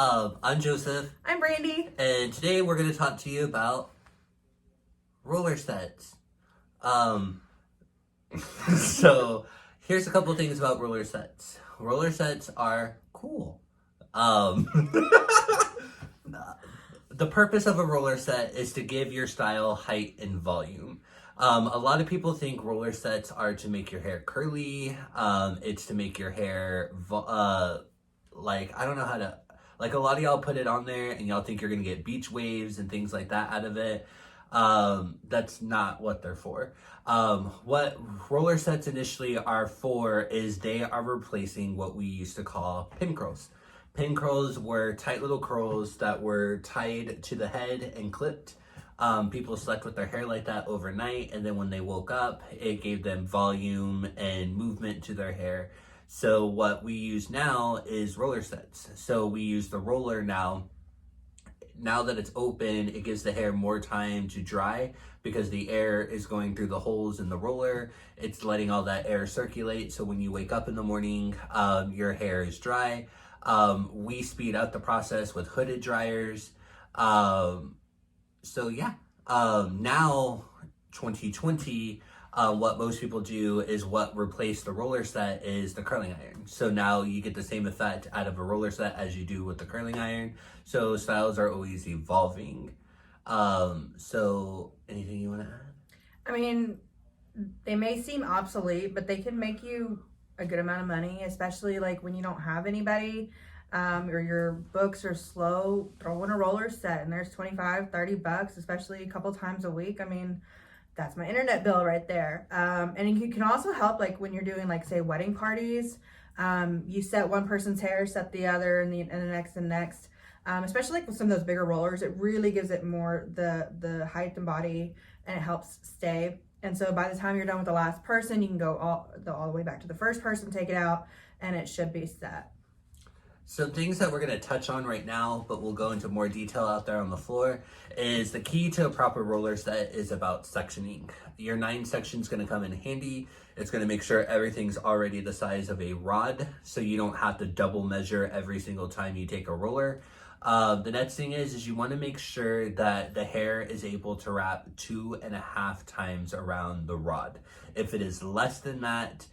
I'm Joseph, I'm Brandy. and today we're going to talk to you about roller sets. Um, so here's a couple things about roller sets. Roller sets are cool. Um, the purpose of a roller set is to give your style height and volume. A lot of people think roller sets are to make your hair curly. It's to make your hair, I don't know how to, like a lot of y'all put it on there and y'all think you're going to get beach waves and things like that out of it. That's not what they're for. What roller sets initially are for is they are replacing what we used to call pin curls. Pin curls were tight little curls that were tied to the head and clipped. People slept with their hair like that overnight, and then when they woke up, it gave them volume and movement to their hair. So what we use now is roller sets. So we use the roller now. Now that it's open, it gives the hair more time to dry because the air is going through the holes in the roller. It's letting all that air circulate. So when you wake up in the morning, your hair is dry. We speed up the process with hooded dryers. Now 2020, what most people do is what replaced the roller set is the curling iron. So now you get the same effect out of a roller set as you do with the curling iron. So styles are always evolving. So anything you want to add? I mean, they may seem obsolete, but they can make you a good amount of money, especially like when you don't have anybody, or your books are slow. Throw in a roller set and there's 25, 30 bucks, especially a couple times a week. I mean, that's my internet bill right there. And you can also help like when you're doing like say wedding parties. You set one person's hair, set the other, and the next. Especially like with some of those bigger rollers, it really gives it more the height and body, and it helps stay. And so by the time you're done with the last person, you can go all the way back to the first person, take it out, and it should be set. So things that we're going to touch on right now, but we'll go into more detail out there on the floor, is the key to a proper roller set is about sectioning. Your 9 section is going to come in handy. It's going to make sure everything's already the size of a rod, so you don't have to double measure every single time you take a roller. The next thing is you want to make sure that the hair is able to wrap 2.5 times around the rod. If it is less than that,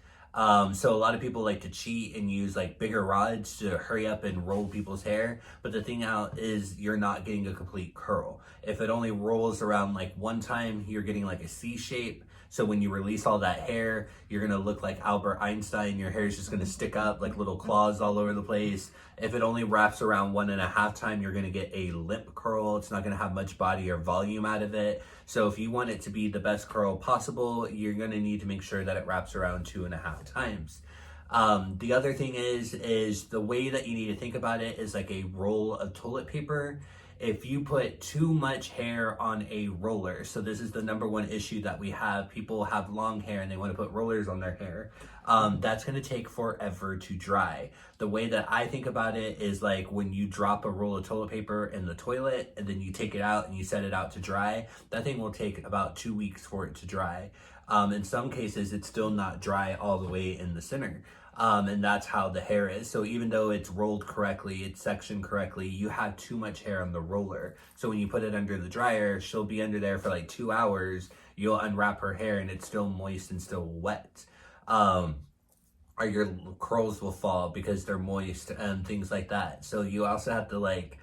so a lot of people like to cheat and use like bigger rods to hurry up and roll people's hair. But the thing out is you're not getting a complete curl. If it only rolls around like one time, you're getting like a C shape. So when you release all that hair, you're going to look like Albert Einstein. Your hair is just going to stick up like little claws all over the place. If it only wraps around 1.5 time, you're going to get a limp curl. It's not going to have much body or volume out of it. So if you want it to be the best curl possible, you're going to need to make sure that it wraps around 2.5 times. The other thing is the way that you need to think about it is like a roll of toilet paper. If you put too much hair on a roller, so this is the number one issue that we have. People have long hair and they want to put rollers on their hair. That's going to take forever to dry. The way that I think about it is like when you drop a roll of toilet paper in the toilet and then you take it out and you set it out to dry, that thing will take about 2 weeks for it to dry. In some cases, it's still not dry all the way in the center. And that's how the hair is. So even though it's rolled correctly, it's sectioned correctly, you have too much hair on the roller. So when you put it under the dryer, she'll be under there for like 2 hours. You'll unwrap her hair and it's still moist and still wet. Or your curls will fall because they're moist and things like that. So you also have to like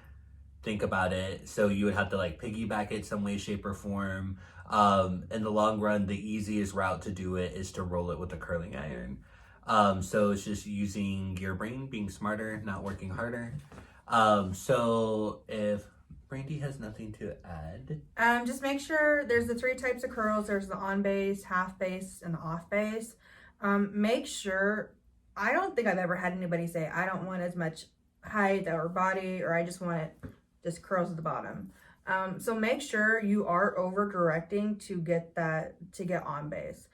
think about it. So you would have to like piggyback it some way, shape, or form. In the long run, the easiest route to do it is to roll it with a curling iron. So it's just using your brain, being smarter, not working harder. So if Brandy has nothing to add. Just make sure there's the 3 types of curls. There's the on base, half base, and the off base. Make sure, I don't think I've ever had anybody say, I don't want as much height or body, or I just want it just curls at the bottom. So make sure you are over correcting to get on base.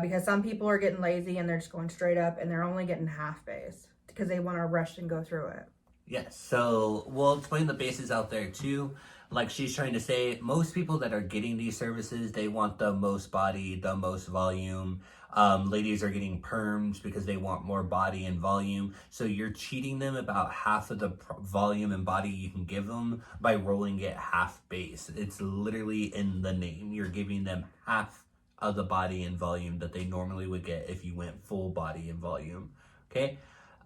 Because some people are getting lazy and they're just going straight up and they're only getting half base because they want to rush and go through it. Yes, so we'll explain the bases out there too. Like she's trying to say, most people that are getting these services, they want the most body, the most volume. Ladies are getting perms because they want more body and volume. So you're cheating them about half of the volume and body you can give them by rolling it half base. It's literally in the name. You're giving them half of the body and volume that they normally would get if you went full body and volume. Okay.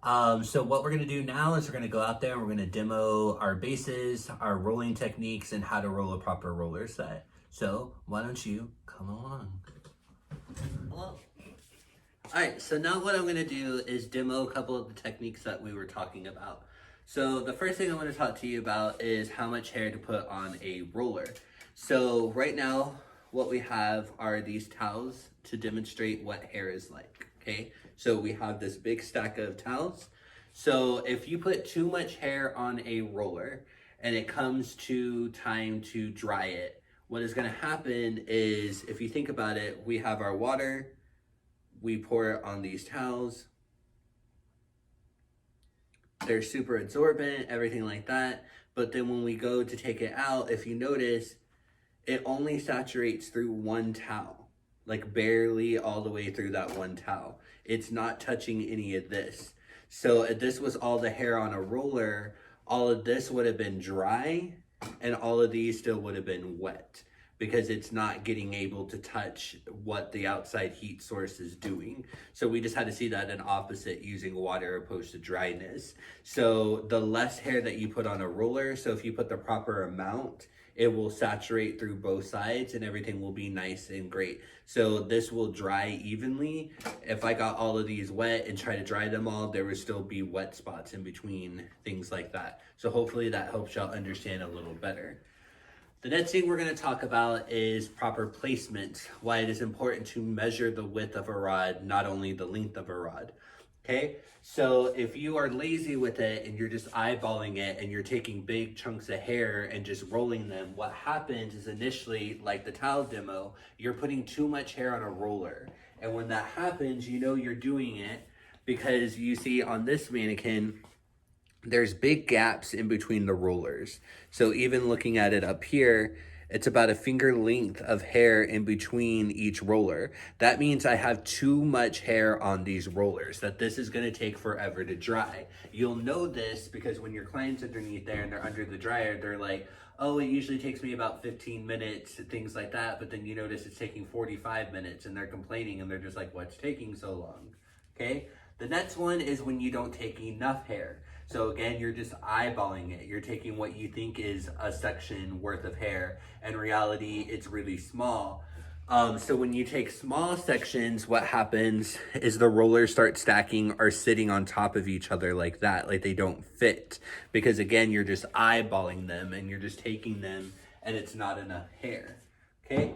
So what we're going to do now is we're going to go out there and we're going to demo our bases, our rolling techniques, and how to roll a proper roller set. So why don't you come along? Hello. All right, so now what I'm going to do is demo a couple of the techniques that we were talking about. So the first thing I want to talk to you about is how much hair to put on a roller. So right now, what we have are these towels to demonstrate what hair is like, okay? So we have this big stack of towels. So if you put too much hair on a roller and it comes to time to dry it, what is going to happen is, if you think about it, we have our water, we pour it on these towels. They're super absorbent, everything like that. But then when we go to take it out, if you notice, it only saturates through one towel, like barely all the way through that one towel. It's not touching any of this. So if this was all the hair on a roller, all of this would have been dry and all of these still would have been wet, because it's not getting able to touch what the outside heat source is doing. So we just had to see that an opposite using water opposed to dryness. So the less hair that you put on a roller, so if you put the proper amount, it will saturate through both sides and everything will be nice and great. So this will dry evenly. If I got all of these wet and try to dry them all, there would still be wet spots in between, things like that. So hopefully that helps y'all understand a little better. The next thing we're going to talk about is proper placement, why it is important to measure the width of a rod, not only the length of a rod. Okay, so if you are lazy with it and you're just eyeballing it and you're taking big chunks of hair and just rolling them, what happens is initially, like the towel demo, you're putting too much hair on a roller. And when that happens, you know you're doing it because you see on this mannequin, there's big gaps in between the rollers. So even looking at it up here, it's about a finger length of hair in between each roller. That means I have too much hair on these rollers, that this is gonna take forever to dry. You'll know this because when your client's underneath there and they're under the dryer, they're like, oh, it usually takes me about 15 minutes, things like that. But then you notice it's taking 45 minutes and they're complaining and they're just like, what's taking so long? Okay, the next one is when you don't take enough hair. So again, you're just eyeballing it. You're taking what you think is a section worth of hair. In reality, it's really small. So when you take small sections, what happens is the rollers start stacking or sitting on top of each other like that, like they don't fit. Because again, you're just eyeballing them and you're just taking them and it's not enough hair, okay?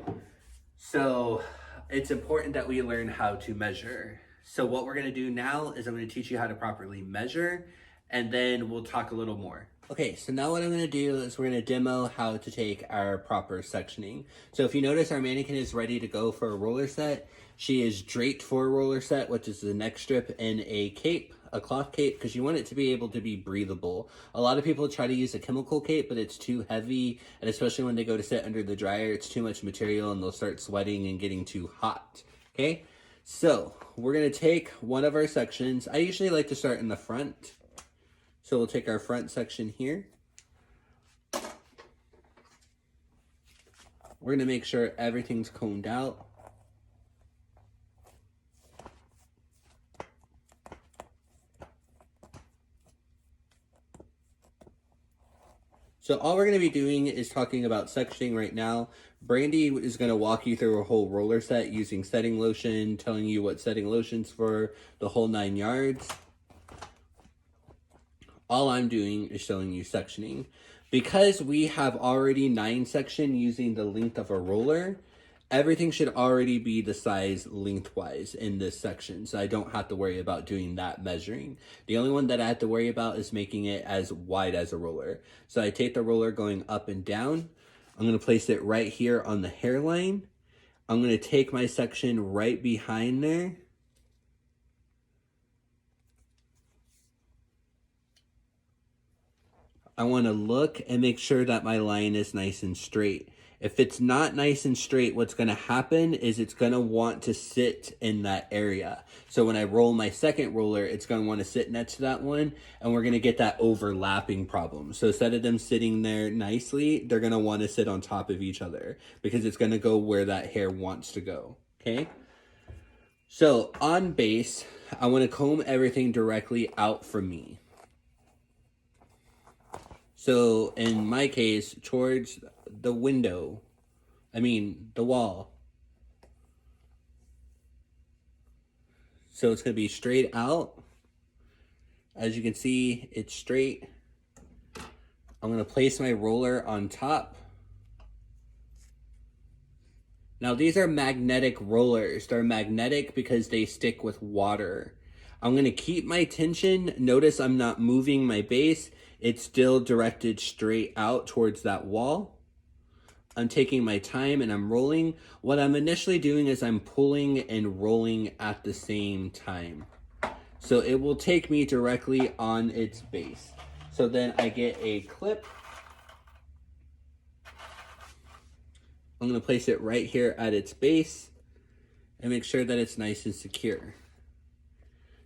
So it's important that we learn how to measure. So what we're gonna do now is I'm gonna teach you how to properly measure, and then we'll talk a little more. Okay, so now what I'm gonna do is we're gonna demo how to take our proper sectioning. So if you notice, our mannequin is ready to go for a roller set. She is draped for a roller set, which is the neck strip, and a cape, a cloth cape, because you want it to be able to be breathable. A lot of people try to use a chemical cape, but it's too heavy, and especially when they go to sit under the dryer, it's too much material and they'll start sweating and getting too hot, okay? So we're gonna take one of our sections. I usually like to start in the front. So we'll take our front section here. We're gonna make sure everything's combed out. So all we're gonna be doing is talking about sectioning right now. Brandy is gonna walk you through a whole roller set using setting lotion, telling you what setting lotion's for, the whole 9 yards. All I'm doing is showing you sectioning. Because we have already 9 section using the length of a roller, everything should already be the size lengthwise in this section. So I don't have to worry about doing that measuring. The only one that I have to worry about is making it as wide as a roller. So I take the roller going up and down. I'm gonna place it right here on the hairline. I'm gonna take my section right behind there. I want to look and make sure that my line is nice and straight. If it's not nice and straight, what's going to happen is it's going to want to sit in that area. So when I roll my second roller, it's going to want to sit next to that one, and we're going to get that overlapping problem. So instead of them sitting there nicely, they're going to want to sit on top of each other because it's going to go where that hair wants to go. Okay? So on base, I want to comb everything directly out from me. So in my case, towards the the wall. So it's going to be straight out. As you can see, it's straight. I'm going to place my roller on top. Now these are magnetic rollers. They're magnetic because they stick with water. I'm going to keep my tension. Notice I'm not moving my base. It's still directed straight out towards that wall. I'm taking my time and I'm rolling. What I'm initially doing is I'm pulling and rolling at the same time. So it will take me directly on its base. So then I get a clip. I'm going to place it right here at its base and make sure that it's nice and secure.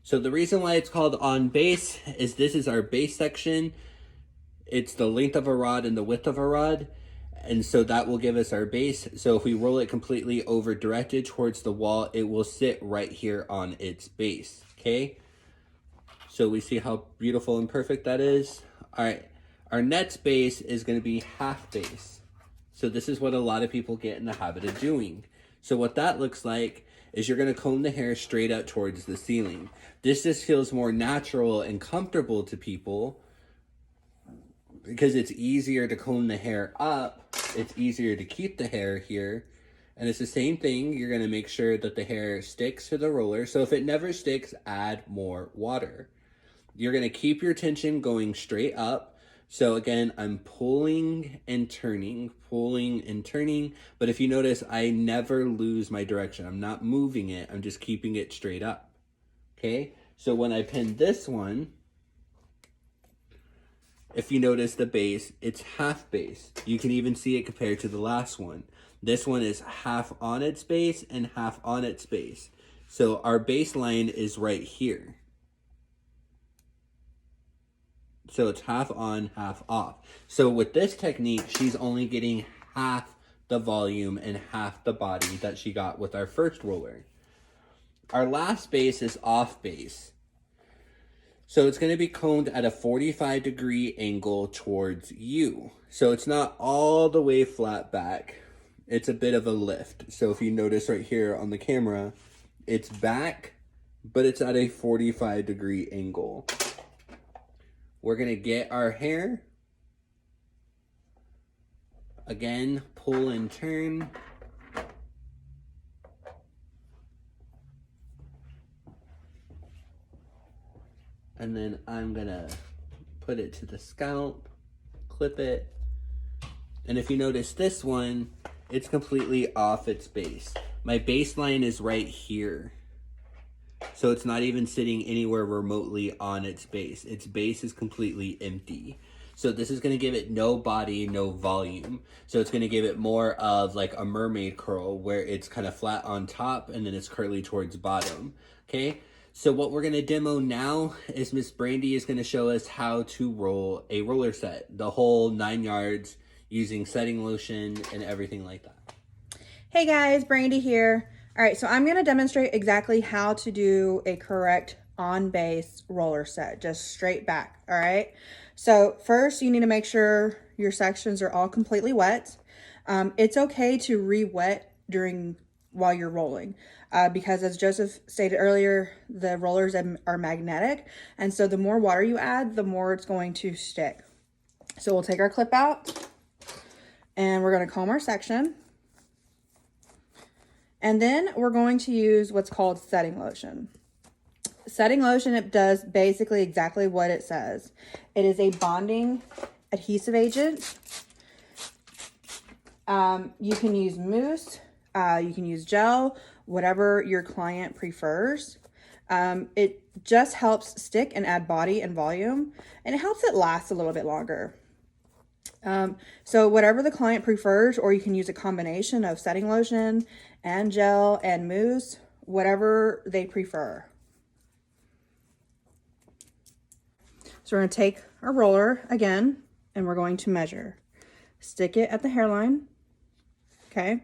So the reason why it's called on base is this is our base section. It's the length of a rod and the width of a rod. And so that will give us our base. So if we roll it completely over directed towards the wall, it will sit right here on its base. Okay. So we see how beautiful and perfect that is. All right. Our next base is going to be half base. So this is what a lot of people get in the habit of doing. So what that looks like is you're going to comb the hair straight up towards the ceiling. This just feels more natural and comfortable to people because it's easier to comb the hair up. It's easier to keep the hair here. And it's the same thing. You're going to make sure that the hair sticks to the roller. So if it never sticks, add more water. You're going to keep your tension going straight up. So again, I'm pulling and turning. But if you notice, I never lose my direction. I'm not moving it. I'm just keeping it straight up. Okay. So when I pin this one, if you notice the base, it's half base. You can even see it compared to the last one. This one is half on its base and half on its base. So our baseline is right here. So it's half on, half off. So with this technique, she's only getting half the volume and half the body that she got with our first roller. Our last base is off base. So it's going to be combed at a 45-degree angle towards you. So it's not all the way flat back. It's a bit of a lift. So if you notice right here on the camera, it's back, but it's at a 45-degree angle. We're going to get our hair. Again, pull and turn. And then I'm going to put it to the scalp, clip it. And if you notice this one, it's completely off its base. My baseline is right here. So it's not even sitting anywhere remotely on its base. Its base is completely empty. So this is going to give it no body, no volume. So it's going to give it more of like a mermaid curl where it's kind of flat on top and then it's curly towards bottom. Okay. So what we're going to demo now is Miss Brandy is going to show us how to roll a roller set, the whole 9 yards using setting lotion and everything like that. Hey guys, Brandy here. All right, so I'm going to demonstrate exactly how to do a correct on base roller set, just straight back. All right. So first you need to make sure your sections are all completely wet. It's okay to re-wet while you're rolling because as Joseph stated earlier, the rollers are magnetic. And so the more water you add, the more it's going to stick. So we'll take our clip out and we're going to comb our section. And then we're going to use what's called setting lotion. Setting lotion, it does basically exactly what it says. It is a bonding adhesive agent. You can use mousse, you can use gel, whatever your client prefers. It just helps stick and add body and volume, and it helps it last a little bit longer. So whatever the client prefers, or you can use a combination of setting lotion and gel and mousse, whatever they prefer. So we're going to take our roller again, and we're going to measure. Stick it at the hairline, okay?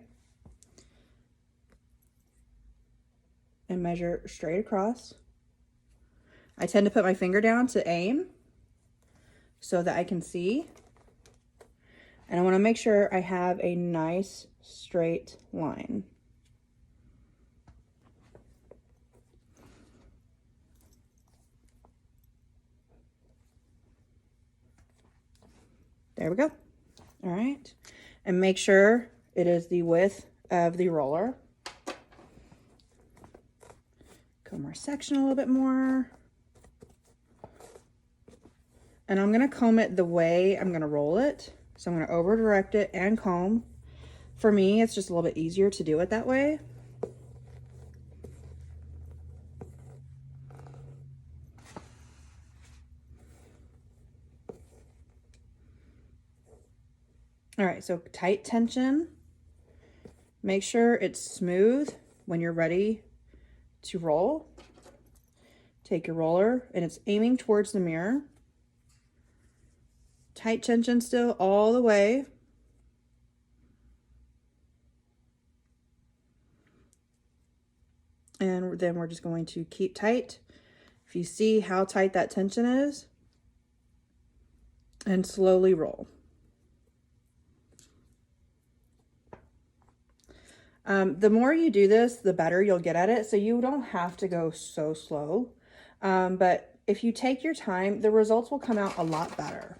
And measure straight across. I tend to put my finger down to aim so that I can see. And I want to make sure I have a nice straight line. There we go. All right. And make sure it is the width of the roller. Comb our section a little bit more. And I'm going to comb it the way I'm going to roll it. So I'm going to over direct it and comb. For me, it's just a little bit easier to do it that way. All right, so tight tension. Make sure it's smooth when you're ready to roll. Take your roller, and it's aiming towards the mirror. Tight tension still all the way. And then we're just going to keep tight. If you see how tight that tension is, and slowly roll. The more you do this, the better you'll get at it. So you don't have to go so slow. But if you take your time, the results will come out a lot better.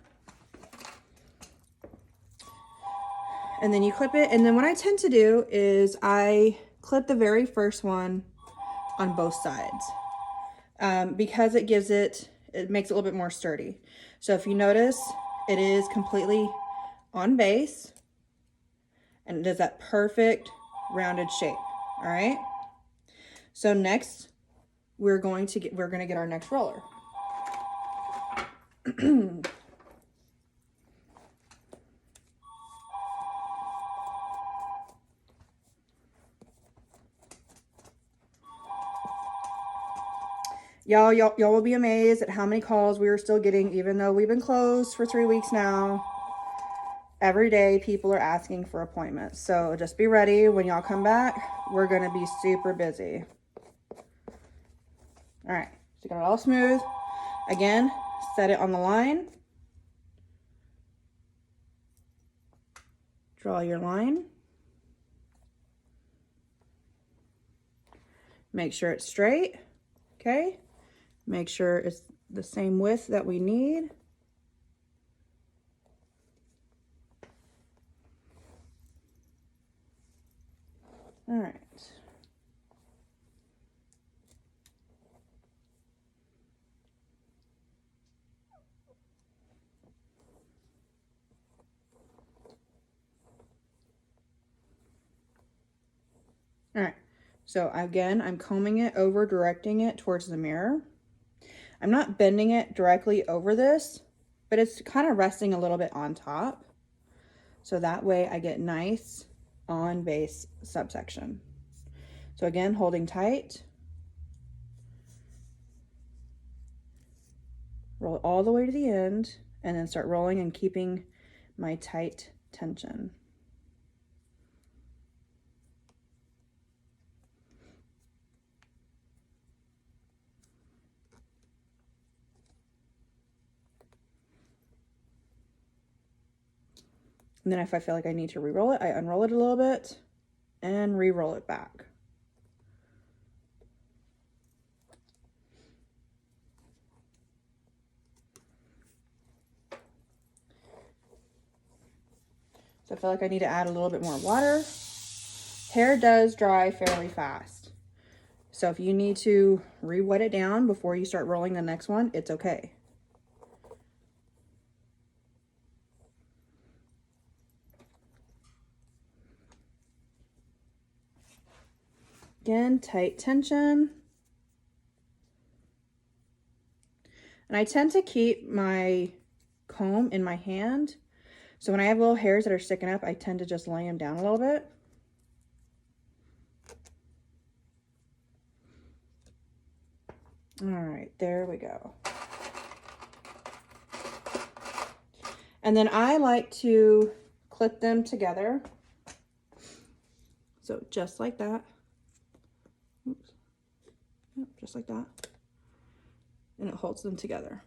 And then you clip it. And then what I tend to do is I clip the very first one on both sides. Because it makes it a little bit more sturdy. So if you notice, it is completely on base. And it does that perfect rounded shape. All right. So next we're going to get our next roller. Y'all will be amazed at how many calls we are still getting, even though we've been closed for 3 weeks now. Every day people are asking for appointments. So just be ready. When y'all come back, we're going to be super busy. All right, so got it all smooth. Again, set it on the line. Draw your line. Make sure it's straight, okay? Make sure it's the same width that we need. All right. All right. So again, I'm combing it over, directing it towards the mirror. I'm not bending it directly over this, but it's kind of resting a little bit on top. So that way I get nice on base subsection. So again, holding tight. Roll it all the way to the end, and then start rolling and keeping my tight tension. And then if I feel like I need to re-roll it, I unroll it a little bit and re-roll it back. So I feel like I need to add a little bit more water. Hair does dry fairly fast. So if you need to re-wet it down before you start rolling the next one, it's okay. Again, tight tension. And I tend to keep my comb in my hand So when I have little hairs that are sticking up, I tend to just lay them down a little bit. All right, there we go. And then I like to clip them together. So just like that. Oops. Yep, just like that. And it holds them together.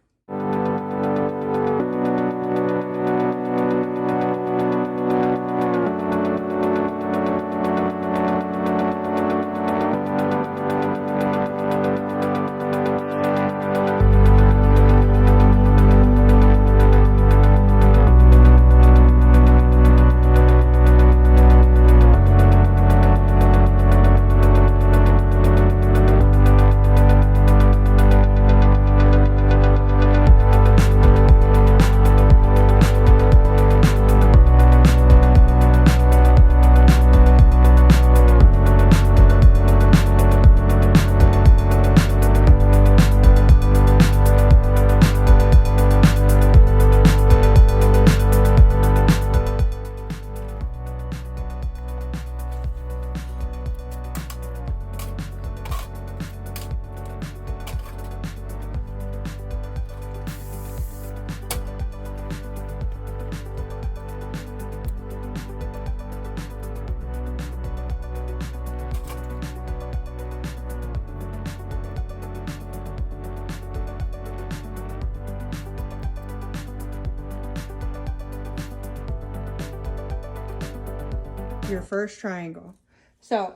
Your first triangle. So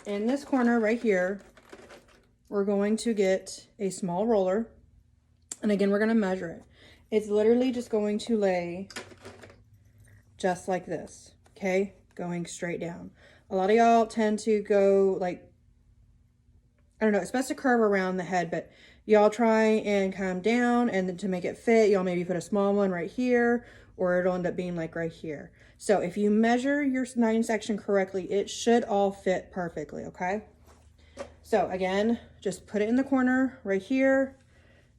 in this corner right here, we're going to get a small roller. And again, we're going to measure it. It's literally just going to lay just like this. Okay. Going straight down. A lot of y'all tend to go like, I don't know, it's best to curve around the head, but y'all try and come down, and then to make it fit, y'all maybe put a small one right here, or it'll end up being like right here. So if you measure your 9 section correctly, it should all fit perfectly, okay? So again, just put it in the corner right here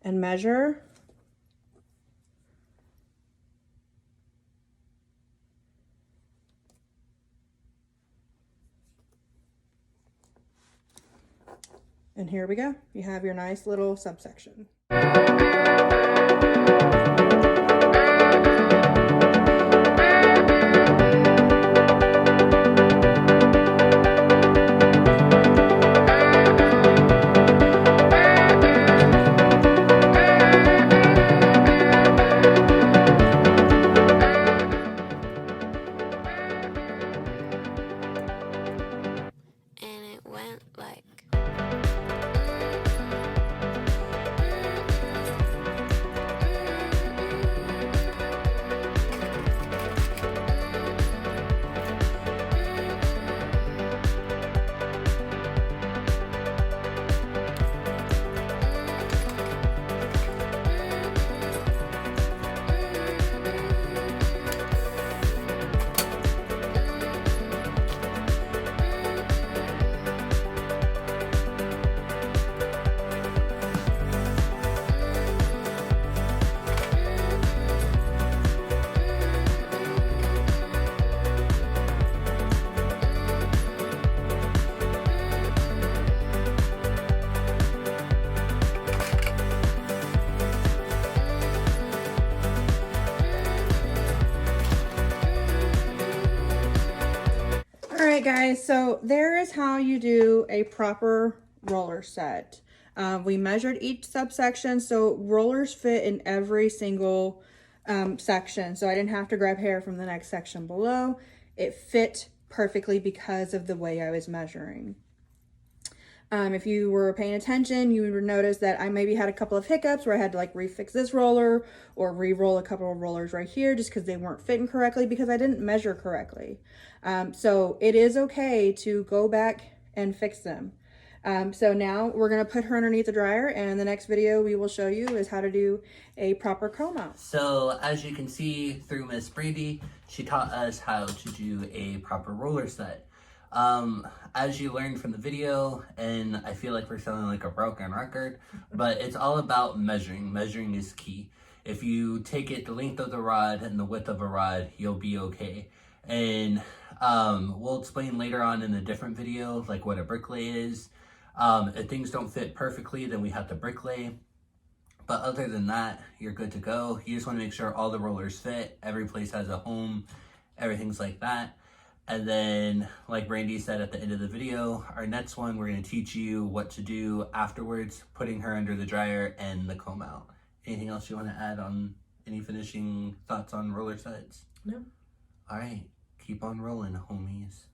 and measure. And here we go. You have your nice little subsection. Alright guys, so there is how you do a proper roller set. We measured each subsection, so rollers fit in every single section. So I didn't have to grab hair from the next section below. It fit perfectly because of the way I was measuring. If you were paying attention, you would notice that I maybe had a couple of hiccups where I had to like refix this roller or re-roll a couple of rollers right here just because they weren't fitting correctly because I didn't measure correctly. So it is okay to go back and fix them. So now we're going to put her underneath the dryer, and in the next video we will show you is how to do a proper comb out. So as you can see through Miss Brady, she taught us how to do a proper roller set. As you learned from the video, and I feel like we're sounding like a broken record, but it's all about measuring. Measuring is key. If you take it the length of the rod and the width of a rod, you'll be okay. And we'll explain later on in a different video like what a bricklay is. If things don't fit perfectly, then we have to bricklay. But other than that, you're good to go. You just want to make sure all the rollers fit. Every place has a home, everything's like that. And then, like Brandy said at the end of the video, our next one, we're going to teach you what to do afterwards, putting her under the dryer and the comb out. Anything else you want to add on any finishing thoughts on roller sets? No. All right. Keep on rolling, homies.